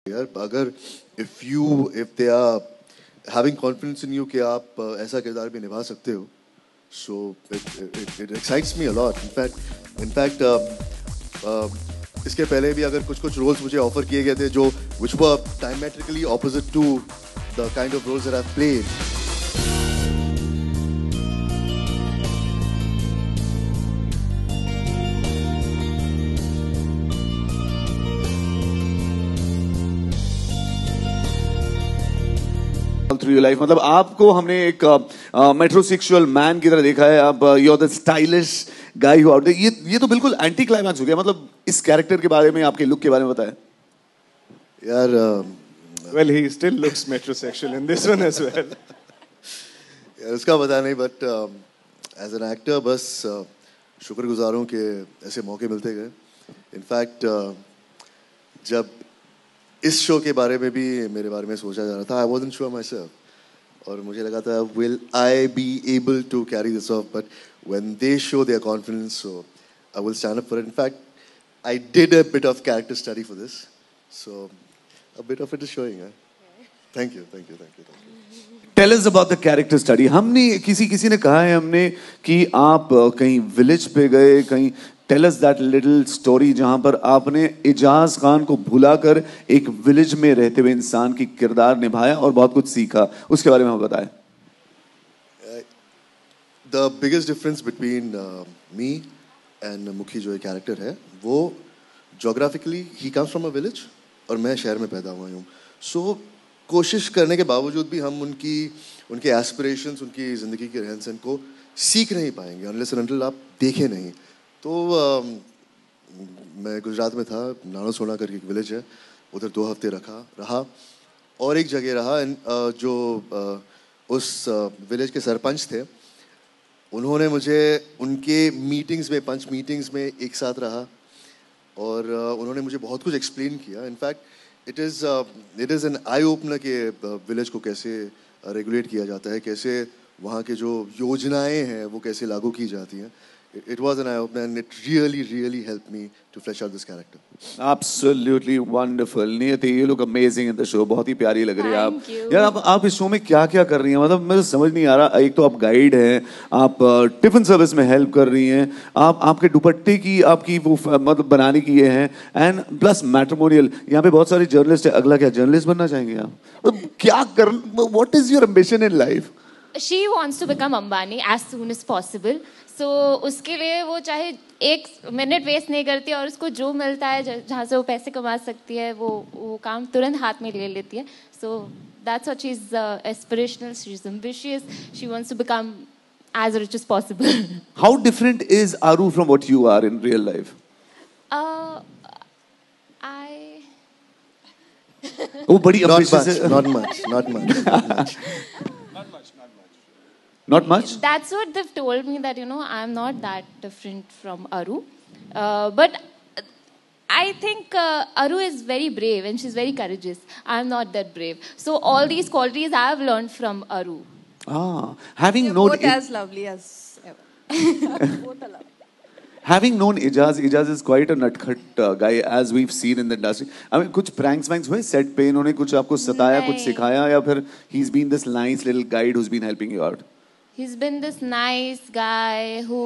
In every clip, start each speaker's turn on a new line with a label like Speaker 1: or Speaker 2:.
Speaker 1: यार अगर if they are having confidence in you कि आप ऐसा किरदार भी निभा सकते हो, so it excites me a lot. In fact इसके पहले भी अगर कुछ रोल्स मुझे ऑफर किए गए थे जो which were diametrically opposite to the kind of roles that I've played.
Speaker 2: Through your life, मतलब आपको हमने एक मेट्रोसेक्सुअल मैन की तरह देखा है. अब you are the stylish guy who out there. ये तो बिल्कुल एंटी क्लाइमैक्स हो गया. मतलब इस कैरेक्टर के बारे में, आपके लुक के बारे में बताएं
Speaker 1: यार.
Speaker 3: Well, he still looks metrosexual in this one as well.
Speaker 1: यार उसका पता नहीं, बट एज एन एक्टर बस शुक्रगुजार हूँ कि ऐसे मौके मिलते गए. इनफैक्ट जब इस शो के बारे में भी मेरे बारे में सोचा जा रहा था, I wasn't sure myself, और मुझे लगा था will I be able to carry this off, but when they show their confidence, so I will stand up for it. In fact I did a bit of character study for this, so a bit of it is showing. Thank you.
Speaker 2: Tell us about the character study. हमने किसी ने कहा है हमने कि आप कहीं village पे गए, कहीं tell us that little story जहां पर आपने इजाज खान को भुलाकर एक विलेज में रहते हुए इंसान की किरदार निभाया और बहुत कुछ सीखा. उसके बारे में हमें बताएं.
Speaker 1: The biggest difference between me and मुखी जो एक कैरेक्टर है, वो geographically he comes from a village और मैं शहर में पैदा हुआ हूँ. सो कोशिश करने के बावजूद भी हम उनके एस्पिरेशंस, उनकी ज़िंदगी के रहन सहन को सीख नहीं पाएंगे अनलेस एंड अनटिल आप देखें नहीं. तो मैं गुजरात में था, नानो सोना करके एक विलेज है, उधर 2 हफ्ते रहा और एक जगह रहा जो उस विलेज के सरपंच थे. उन्होंने मुझे उनके मीटिंग्स में, पंच मीटिंग्स में एक साथ रहा और उन्होंने मुझे बहुत कुछ एक्सप्लेन किया. In fact it is an eye opener कि विलेज को कैसे रेगुलेट किया जाता है, कैसे वहाँ के जो योजनाएं हैं वो कैसे लागू की जाती हैं. It was an eye-opener and it really helped me to flesh out this character.
Speaker 2: Absolutely wonderful. नियति, you look amazing in the show. बहुत ही प्यारी लग रही है आप.
Speaker 4: Thank you.
Speaker 2: यार आप इस शो में क्या कर रही हैं? मतलब मुझे समझ नहीं आ रहा. एक तो आप गाइड हैं, आप टिफिन सर्विस में हेल्प कर रही हैं, आपके दुपट्टे की आपकी वो मतलब बनाने की ये हैं, एंड प्लस मैट्रिमोनियल. यहाँ पे बहुत सारे जर्नलिस्ट है. अगला क्या जर्नलिस्ट बनना चाहेंगे आप? मतलब क्या कर, what is your ambition in life?
Speaker 4: She wants to become Ambani as soon as possible. So उसके लिए वो चाहे 1 मिनट वेस्ट नहीं करती और उसको जो मिलता है जहाँ से वो पैसे कमा सकती है वो काम तुरंत हाथ में ले लेती है. So that's what she's aspirational. She's ambitious. She wants to become as rich as possible.
Speaker 2: How different is Aru from what you are in real life? वो बड़ी ambitious है.
Speaker 1: Not much.
Speaker 2: Not much?
Speaker 4: That's what they've told me, that, you know, I'm not that different from Aru. But I think Aru is very brave and she's very courageous. I'm not that brave. So all these qualities I've learned from Aru.
Speaker 2: Having
Speaker 5: You're
Speaker 2: known
Speaker 5: both as lovely as ever. Both are lovely.
Speaker 2: Having known Ijaz is quite a nutcut guy, as we've seen in the industry. I mean, कुछ pranks हुए set पे? इन्होंने कुछ आपको सताया, कुछ सिखाया, या फिर he's been this nice little guide who's been helping you out?
Speaker 4: He's been this nice guy who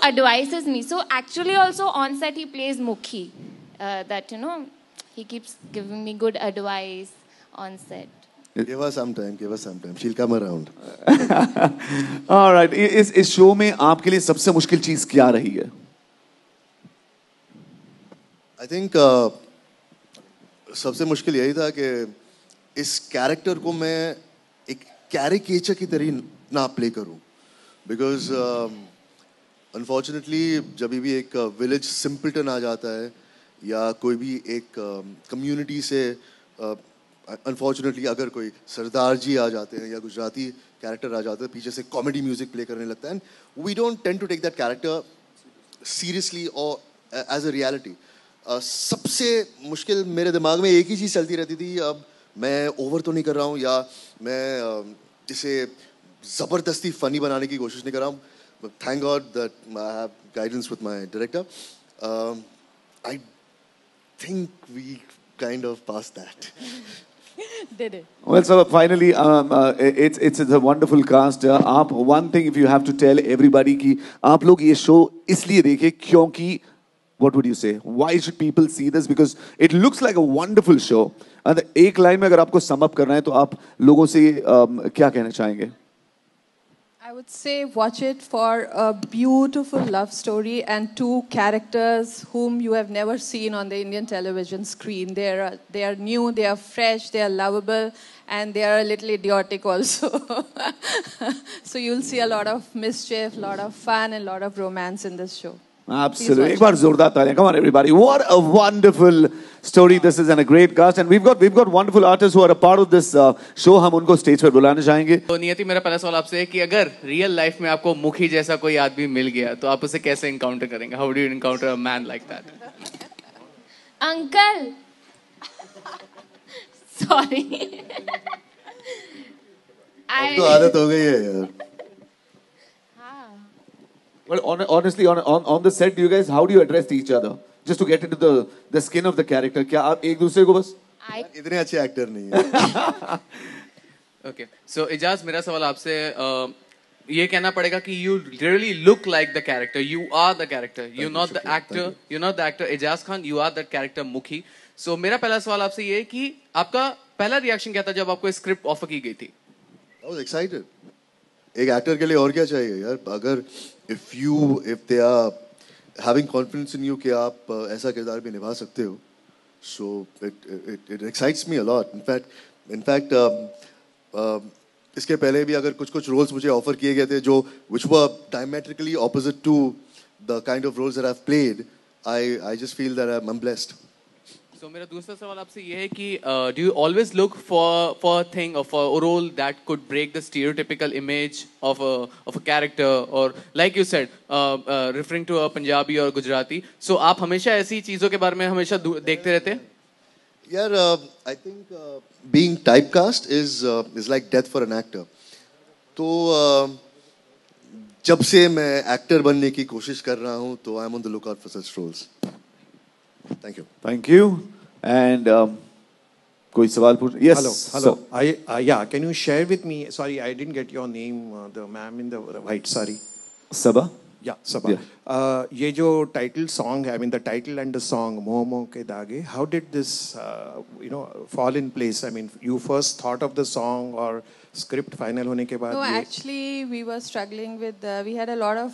Speaker 4: advises me. So actually also on set he plays Mukhi. That, you know, he keeps giving me good advice on set.
Speaker 1: Give her some time. She'll come around.
Speaker 2: All right. इस show में आपके लिए सबसे मुश्किल चीज क्या रही है?
Speaker 1: I think सबसे मुश्किल यही था कि इस कैरेक्टर को मैं एक कैरिकेचर की तरह ना प्ले करूं, बिकॉज अनफॉर्चुनेटली जब भी एक विलेज सिंपल्टन आ जाता है या कोई भी एक कम्युनिटी से अनफॉर्चुनेटली अगर कोई सरदार जी आ जाते हैं या गुजराती कैरेक्टर आ जाता है, पीछे से कॉमेडी म्यूजिक प्ले करने लगता है, and we don't tend to take that character seriously और एज अ रियलिटी. सबसे मुश्किल मेरे दिमाग में एक ही चीज़ चलती रहती थी, अब मैं ओवर तो नहीं कर रहा हूँ या मैं इसे ज़बरदस्ती फ़नी बनाने की कोशिश नहीं कर रहा हूँ. Thank God that I have guidance with my director. think we kind of passed that.
Speaker 5: Did it?
Speaker 2: Well, so finally, it's a wonderful cast. आप one thing if you have to tell everybody कि आप लोग ये show इसलिए देखें क्योंकि what would you say? Why should people see this? Because it looks like a wonderful show. And एक line में अगर आपको sum up करना है तो आप लोगों से क्या कहना चाहेंगे?
Speaker 5: I would say watch it for a beautiful love story and two characters whom you have never seen on the Indian television screen. They are new, they are fresh, they are lovable, and they are a little idiotic also. So you'll see a lot of mischief, a lot of fun, and a lot of romance in this show.
Speaker 2: Absolutely. एक बार जोरदार तालियां. Come on, everybody. What a wonderful story this is and a great cast. And we've got wonderful artists who are a part of this show. हम उनको stage पर बुलाना चाहेंगे.
Speaker 6: तो नियति, मेरा पहला सवाल आपसे है कि अगर रियल लाइफ में आपको मुखी जैसा कोई आदमी मिल गया तो आप उसे कैसे इनकाउंटर करेंगे? How do you encounter a man like that?
Speaker 4: Uncle sorry
Speaker 1: अब तो आदत हो गई है यार.
Speaker 2: Well, honestly, on the set, how do you address each other? Just to get into the skin of the character. क्या आप एक दूसरे को बस?
Speaker 1: इतने अच्छे एक्टर नहीं है.
Speaker 6: Okay. So इजाज, मेरा सवाल आपसे ये कहना पड़ेगा कि you really look like the character. You are the character. You're not the actor. You're not the actor Ijaz Khan. You are the character Mukhi. So मेरा पहला सवाल आपसे ये है कि आपका पहला रिएक्शन क्या था जब आपको स्क्रिप्ट ऑफर की गई थी?
Speaker 1: I was excited. एक एक्टर के लिए और क्या चाहिए यार? अगर if they are having confidence in you कि आप ऐसा किरदार भी निभा सकते हो, so it excites me a lot. In fact इसके पहले भी अगर कुछ रोल्स मुझे ऑफर किए गए थे जो which were diametrically opposite to the kind of roles that I've played, I just feel that I'm blessed.
Speaker 6: So मेरा दूसरा सवाल आपसे ये है कि do you always look for a thing or for a role that could break the stereotypical image of a character or like you said referring to a Punjabi or Gujarati, so आप हमेशा ऐसी चीजों के बारे में हमेशा देखते रहते हैं?
Speaker 1: यार I think being typecast is like death for an actor. तो जब से मैं एक्टर बनने की कोशिश कर रहा हूँ तो I'm on the lookout for such roles. Thank you.
Speaker 2: Thank you. And कोई सवाल पूछ? Yes.
Speaker 3: Hello. Yeah. Can you share with me? Sorry, I didn't get your name. The ma'am in the white sari.
Speaker 2: Sabha.
Speaker 3: Yeah, Sabha.
Speaker 2: Yeah.
Speaker 3: ये जो title song है, I mean the title and the song मोह मोह के धागे. How did this fall in place? I mean, you first thought of the song or script final होने के बाद?
Speaker 5: No, actually we were struggling with. We had a lot of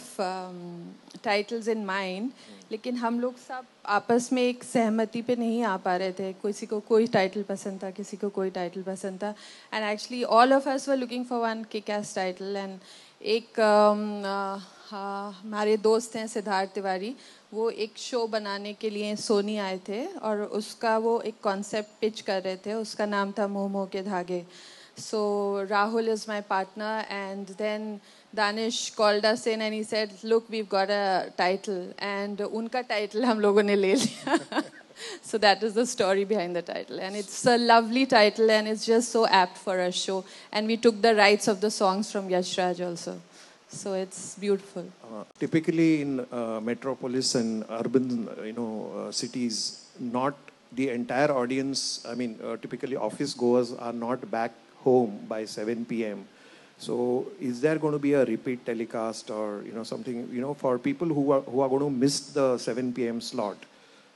Speaker 5: titles in mind. लेकिन हम लोग सब आपस में एक सहमति पे नहीं आ पा रहे थे. किसी को कोई टाइटल पसंद था, किसी को कोई टाइटल पसंद था. And actually all of us were looking for one kick-ass title. And एक हमारे दोस्त हैं सिद्धार्थ तिवारी, वो एक शो बनाने के लिए सोनी आए थे और उसका वो एक कॉन्सेप्ट पिच कर रहे थे. उसका नाम था मोह मोह के धागे. So Rahul is my partner, and then Danish called us in and he said, "Look, we've got a title," and उनका title हम लोगों ने ले लिया. So that is the story behind the title, and it's a lovely title, and it's just so apt for a show. And we took the rights of the songs from Yash Raj also, so it's beautiful.
Speaker 3: Typically in metropolis and urban, cities, not the entire audience. I mean, typically office goers are not back home by 7 p.m. So is there going to be a repeat telecast or something for people who are going to miss the 7 p.m. slot?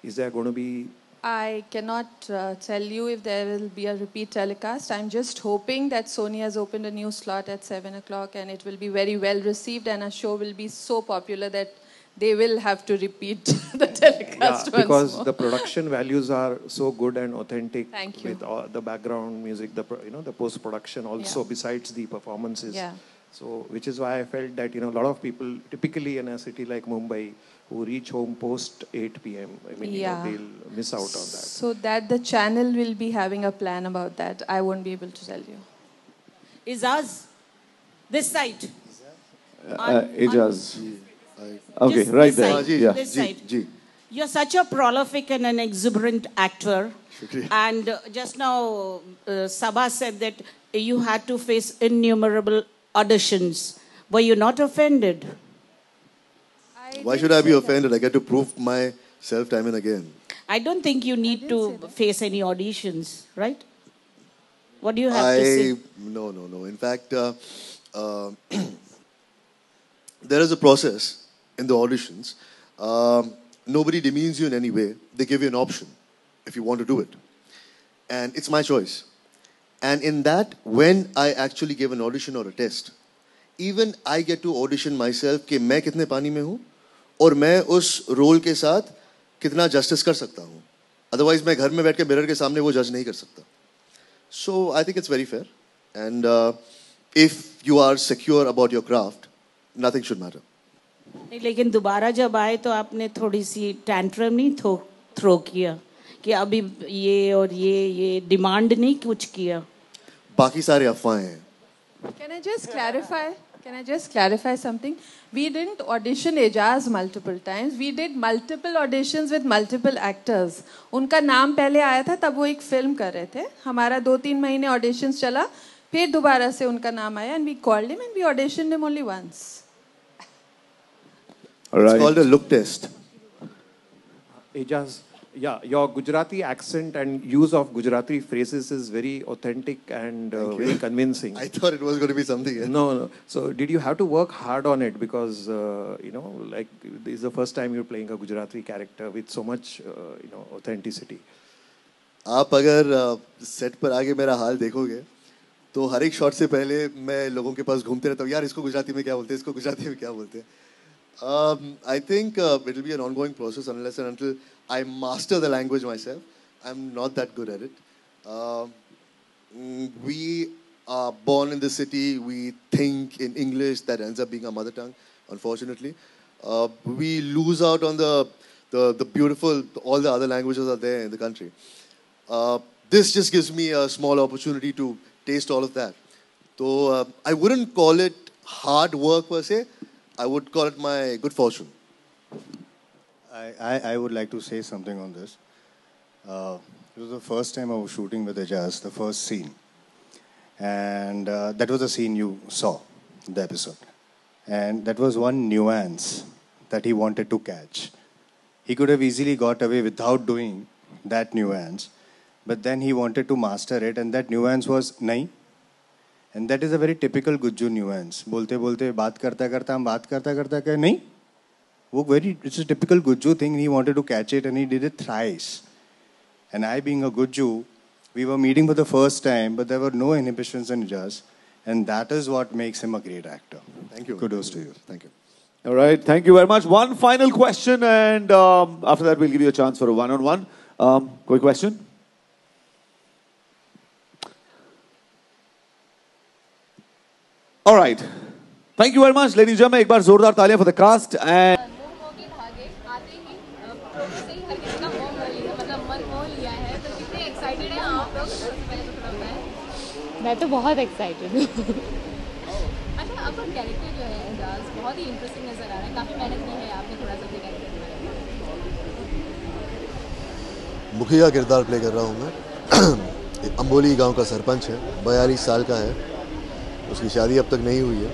Speaker 3: Is there going to be?
Speaker 5: I cannot tell you if there will be a repeat telecast. I'm just hoping that Sony has opened a new slot at 7 o'clock and it will be very well received and a show will be so popular that they will have to repeat the telecast once
Speaker 3: because
Speaker 5: more.
Speaker 3: The production values are so good and authentic.
Speaker 5: Thank you.
Speaker 3: With all the background music, the post production also, besides the performances.
Speaker 5: Yeah.
Speaker 3: So which is why I felt that a lot of people, typically in a city like Mumbai, who reach home post 8 p.m. I mean, they'll miss out on that.
Speaker 5: So that the channel will be having a plan about that. I won't be able to tell you.
Speaker 7: Ijaz, this side.
Speaker 2: Ijaz. Okay,
Speaker 7: Just
Speaker 2: right
Speaker 7: this
Speaker 2: there.
Speaker 7: side,
Speaker 2: Yeah.
Speaker 7: this side.
Speaker 1: Ji.
Speaker 7: You're such a prolific and an exuberant actor. And just now, Sabha said that you had to face innumerable auditions. Were you not offended?
Speaker 1: Why should I be offended? I get to prove myself time and again.
Speaker 7: I don't think you need to face any auditions, right? What do you have to say?
Speaker 1: No. In fact, there is a process in the auditions. Nobody demeans you in any way. They give you an option if you want to do it. And it's my choice. And in that, when I actually give an audition or a test, even I get to audition myself कि मैं कितने पानी में हूँ और मैं उस role के साथ कितना जस्टिस कर सकता हूँ. Otherwise मैं घर में बैठ के मिरर के सामने वो जज नहीं कर सकता. So I think it's very fair. And if you are secure about your craft, nothing should matter.
Speaker 7: लेकिन दोबारा जब आए तो आपने थोड़ी सी टैंट्रम नहीं थ्रो किया कि अभी ये और ये डिमांड नहीं कुछ किया?
Speaker 1: बाकी सारे अफवाहें हैं.
Speaker 5: Can I just clarify something? We didn't audition Ejaz multiple times. We did multiple auditions with multiple actors. उनका नाम पहले आया था तब वो एक फिल्म कर रहे थे. हमारा 2-3 महीने auditions चला, फिर दोबारा से उनका नाम आया and we called him and we auditioned him only once.
Speaker 1: It's called a look test.
Speaker 3: Ejaz, yeah, your Gujarati accent and use of Gujarati phrases is very authentic and very convincing.
Speaker 1: I thought it was going to be something else.
Speaker 3: No. So did you have to work hard on it because like this is the first time you're playing a Gujarati character with so much authenticity?
Speaker 1: आप अगर set पर आगे मेरा हाल देखोगे तो हर एक shot से पहले मैं लोगों के पास घूमते रहता हूँ. यार इसको गुजराती में क्या बोलते हैं, इसको गुजराती में क्या बोलते हैं. I think it will be an ongoing process unless and until I master the language myself. I'm not that good at it. We are born in the city. We think in English. That ends up being our mother tongue, unfortunately. We lose out on the beautiful, all the other languages are there in the country. This just gives me a small opportunity to taste all of that. So I wouldn't call it hard work per se. I would call it my good fortune.
Speaker 8: I would like to say something on this. It was the first time I was shooting with Ejaz, the first scene. And that was the scene you saw in the episode. And that was one nuance that he wanted to catch. He could have easily got away without doing that nuance. But then he wanted to master it, and that nuance was nahi. And that is a very typical Gujju nuance. बोलते बोलते बात करता करता हम बात करता करता कहे नहीं. वो it's a typical Gujju thing. He wanted to catch it and he did it thrice. And I, being a Gujju, we were meeting for the first time, but there were no inhibitions in Ejaz, and that is what makes him a great actor.
Speaker 1: Thank you.
Speaker 8: Kudos to you.
Speaker 1: Thank you.
Speaker 2: All right, thank you very much. One final question, and after that we'll give you a chance for a one-on-one. Quick question. All right. Thank you very much, ladies and gentlemen. एक बार जोरदार तालियां for the cast and
Speaker 4: मैं तो बहुत excited हूँ.
Speaker 9: अच्छा, आपका character जो है एजाज बहुत ही इंटरेस्टिंग नजर आ रहा है. काफी मेहनत की है आपने थोड़ा सा अपने कैरेक्टर में.
Speaker 1: मुखिया किरदार प्ले कर रहा हूँ मैं. अंबोली गांव का सरपंच है, 42 साल का है. उसकी शादी अब तक नहीं हुई है.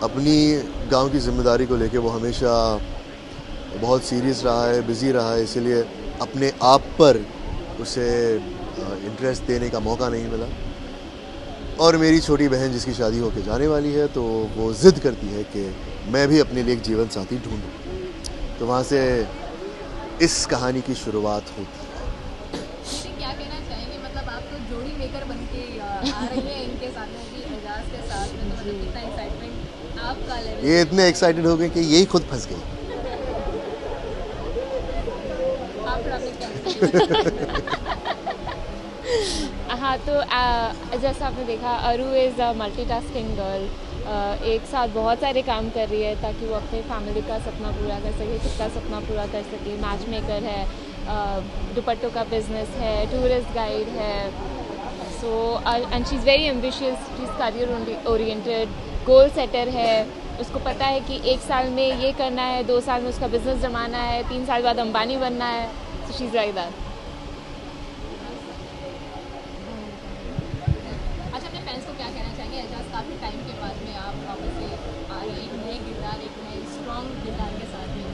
Speaker 1: अपनी गांव की जिम्मेदारी को लेके वो हमेशा बहुत सीरियस रहा है, बिजी रहा है. इसीलिए अपने आप पर उसे इंटरेस्ट देने का मौका नहीं मिला. और मेरी छोटी बहन जिसकी शादी होके जाने वाली है, तो वो ज़िद करती है कि मैं भी अपने लिए एक जीवन साथी ढूंढूं. तो वहाँ से इस कहानी की शुरुआत होती है.
Speaker 9: क्या कहना चाहेंगे, मतलब आप तो जोड़ी मेकर बन के आ रही हैं इनके साथ में भी, एजाज के साथ में, तो मतलब कितना एक्साइटमेंट आपका लेवल.
Speaker 1: ये इतने एक्साइटेड हो गए कि यही खुद फंस गई.
Speaker 9: आप थोड़ा अपने
Speaker 4: हाँ, तो जैसा आपने देखा, अरू इज़ अ मल्टीटास्किंग गर्ल. एक साथ बहुत सारे काम कर रही है ताकि वो अपने फैमिली का सपना पूरा कर सके, खुद का सपना पूरा कर सके. मैच मेकर है, दुपट्टों का बिजनेस है, टूरिस्ट गाइड है. So and she is very ambitious, she is career oriented, goal setter है. उसको पता है कि 1 साल में ये करना है, 2 साल में उसका बिजनेस जमाना है, 3 साल बाद अंबानी बनना है. So she is like that.
Speaker 9: अच्छा, अपने फैंस को क्या कहना चाहेंगे, एजाज काफी टाइम के बाद में आप वापस से आ रहे हैं एक नए किरदार, एक नए स्ट्रॉन्ग किरदार के साथ में.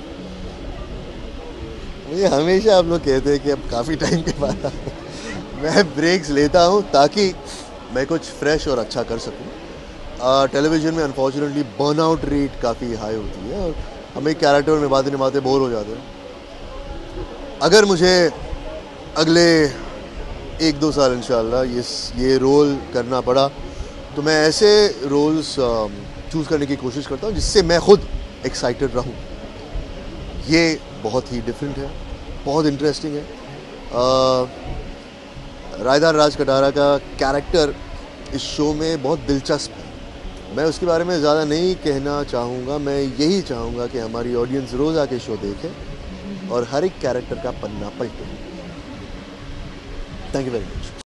Speaker 1: मुझे हमेशा आप लोग कहते हैं कि अब काफ़ी टाइम के बाद मैं ब्रेक्स लेता हूँ ताकि मैं कुछ फ्रेश और अच्छा कर सकूँ। टेलीविज़न में अनफॉर्चुनेटली बर्नआउट रेट काफ़ी हाई होती है और हम एक कैरेक्टर में निभाते बोर हो जाते हैं। अगर मुझे अगले 1-2 साल इंशाल्लाह ये रोल करना पड़ा तो मैं ऐसे रोल्स चूज़ करने की कोशिश करता हूँ जिससे मैं खुद एक्साइटेड रहूँ। ये बहुत ही डिफरेंट है, बहुत इंटरेस्टिंग है। रायदार राज कटारा का कैरेक्टर इस शो में बहुत दिलचस्प है। मैं उसके बारे में ज़्यादा नहीं कहना चाहूँगा। मैं यही चाहूँगा कि हमारी ऑडियंस रोज़ आके शो देखे और हर एक कैरेक्टर का पन्ना पलटे। Thank you very much.